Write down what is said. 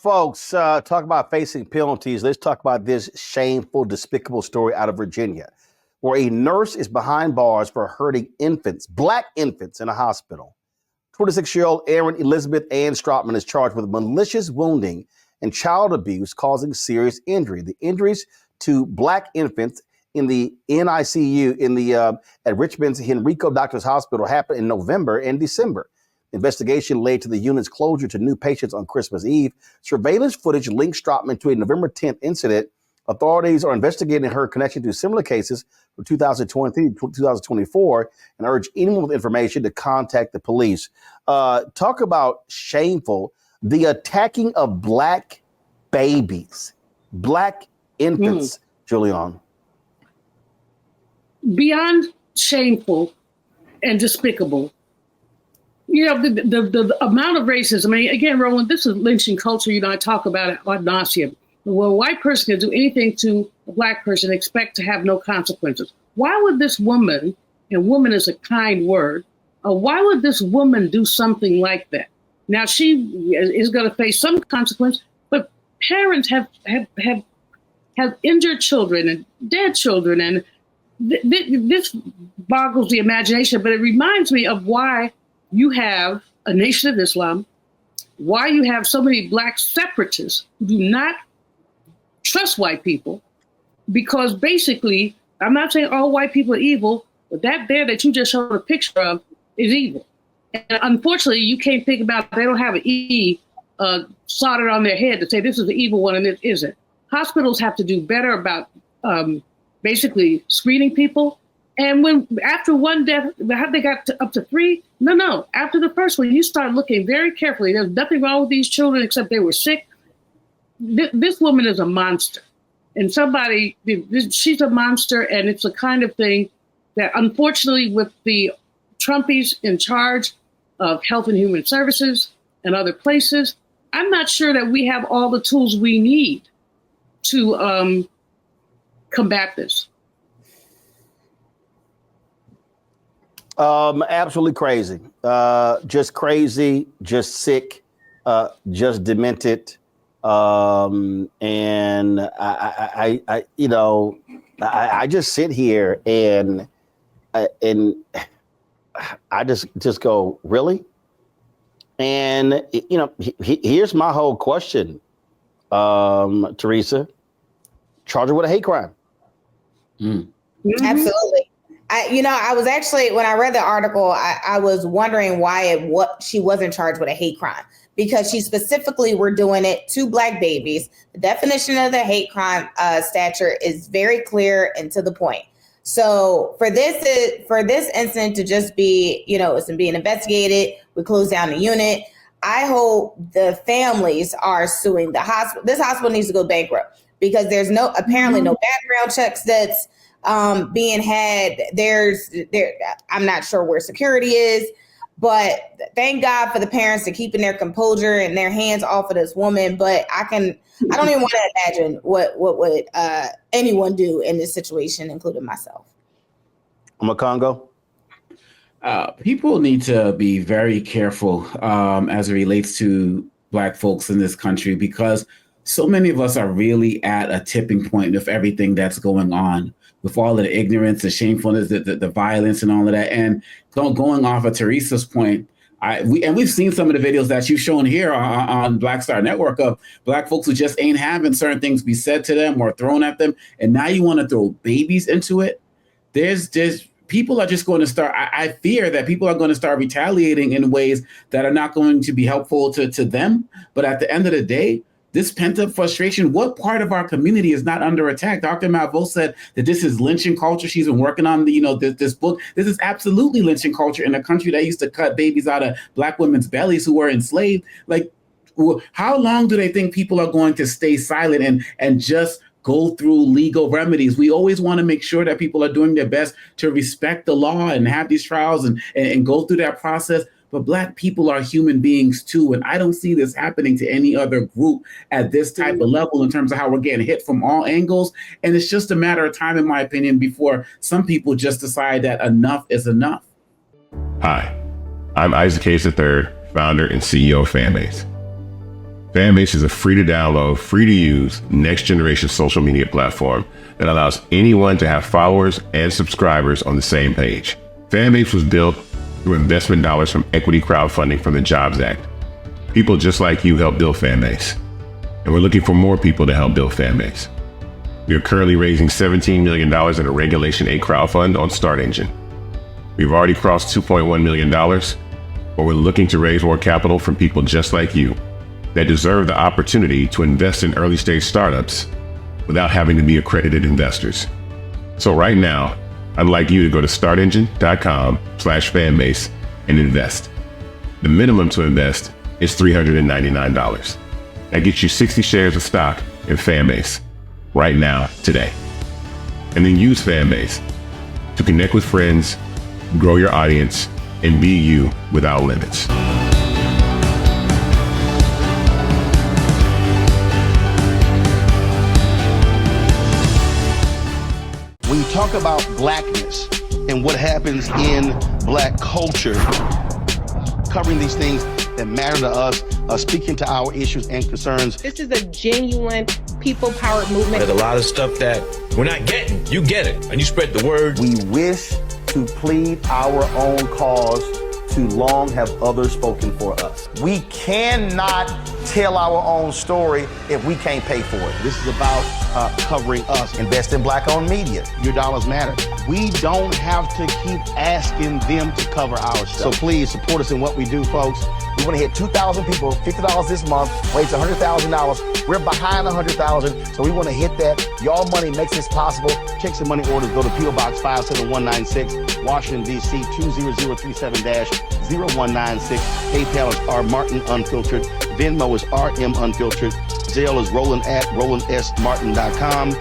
Folks, talk about facing penalties. Let's talk about this shameful, despicable story out of Virginia, where a nurse is behind bars for hurting infants, black infants, in a hospital. 26-year-old Erin Elizabeth Ann Strotman is charged with malicious wounding and child abuse causing serious injury. The injuries to black infants in the NICU at Richmond's Henrico Doctors Hospital happened in November and December. Investigation led to the unit's closure to new patients on Christmas Eve. Surveillance footage linked Strotman to a November 10th incident. Authorities are investigating her connection to similar cases from 2023 to 2024 and urge anyone with information to contact the police. Talk about shameful. The attacking of black babies, black infants, Julian. Beyond shameful and despicable. You know, the amount of racism, I mean, again, Roland, this is lynching culture. You know, I talk about it ad nauseum. Well, a white person can do anything to a black person and expect to have no consequences. Why would this woman, and woman is a kind word, why would this woman do something like that? Now, she is going to face some consequence, but parents have injured children and dead children, and this boggles the imagination, but it reminds me of why you have a Nation of Islam, why you have so many black separatists who do not trust white people, because basically, I'm not saying all white people are evil, but that bear that you just showed a picture of is evil. And unfortunately, you can't think about, they don't have an E soldered on their head to say this is the evil one and it isn't. Hospitals have to do better about basically screening people. And when after one death, they got up to three? No. After the first one, you start looking very carefully. There's nothing wrong with these children except they were sick. This woman is a monster. And she's a monster. And it's the kind of thing that, unfortunately, with the Trumpies in charge of Health and Human Services and other places, I'm not sure that we have all the tools we need to combat this. Absolutely crazy. Just crazy, just sick, just demented. And I just sit here and I just go, really? And, here's my whole question, Teresa. Charge her with a hate crime. Absolutely. I was actually, when I read the article, I was wondering why she wasn't charged with a hate crime, because she specifically were doing it to black babies. The definition of the hate crime statute is very clear and to the point. So for this incident to just be, it's being investigated, we close down the unit. I hope the families are suing the hospital. This hospital needs to go bankrupt because there's apparently no background checks that's being had. I'm not sure where security is, but thank God for the parents to keeping their composure and their hands off of this woman. But I don't even want to imagine what would anyone do in this situation, including myself. Congo. People need to be very careful as it relates to black folks in this country, because so many of us are really at a tipping point with everything that's going on, with all of the ignorance, the shamefulness, the violence and all of that. And going off of Teresa's point, we've seen some of the videos that you've shown here on Black Star Network of black folks who just ain't having certain things be said to them or thrown at them. And now you want to throw babies into it. There's people are just going to start. I fear that people are going to start retaliating in ways that are not going to be helpful to them. But at the end of the day, this pent-up frustration, what part of our community is not under attack? Dr. Malveaux said that this is lynching culture. She's been working on this book. This is absolutely lynching culture in a country that used to cut babies out of black women's bellies who were enslaved. Like, how long do they think people are going to stay silent and just go through legal remedies? We always want to make sure that people are doing their best to respect the law and have these trials and go through that process. But black people are human beings too. And I don't see this happening to any other group at this type of level in terms of how we're getting hit from all angles. And it's just a matter of time, in my opinion, before some people just decide that enough is enough. Hi, I'm Isaac Hayes III, founder and CEO of Fanbase. Fanbase is a free to download, free to use, next generation social media platform that allows anyone to have followers and subscribers on the same page. Fanbase was built through investment dollars from equity crowdfunding from the Jobs Act. People just like you help build Fanbase, and we're looking for more people to help build Fanbase. We are currently raising $17 million in a Regulation A crowdfund on Start Engine. We've already crossed $2.1 million, but we're looking to raise more capital from people just like you that deserve the opportunity to invest in early stage startups without having to be accredited investors. So right now, I'd like you to go to startengine.com/fanbase and invest. The minimum to invest is $399. That gets you 60 shares of stock in Fanbase right now, today. And then use Fanbase to connect with friends, grow your audience, and be you without limits. When you talk about blackness and what happens in black culture, covering these things that matter to us, speaking to our issues and concerns. This is a genuine people-powered movement. There's a lot of stuff that we're not getting. You get it, and you spread the word. We wish to plead our own cause. Too long have others spoken for us. We cannot tell our own story if we can't pay for it. This is about covering us. Invest in black-owned media. Your dollars matter. We don't have to keep asking them to cover our stuff. So please support us in what we do, folks. We want to hit 2,000 people, $50 this month, raise $100,000. We're behind 100,000, so we want to hit that. Y'all money makes this possible. Check some money orders. Go to P.O. Box 57196, Washington, D.C. 20037-0196. PayPal is R Martin Unfiltered. Venmo is RM Unfiltered. Zelle is Roland at RolandSMartin.com.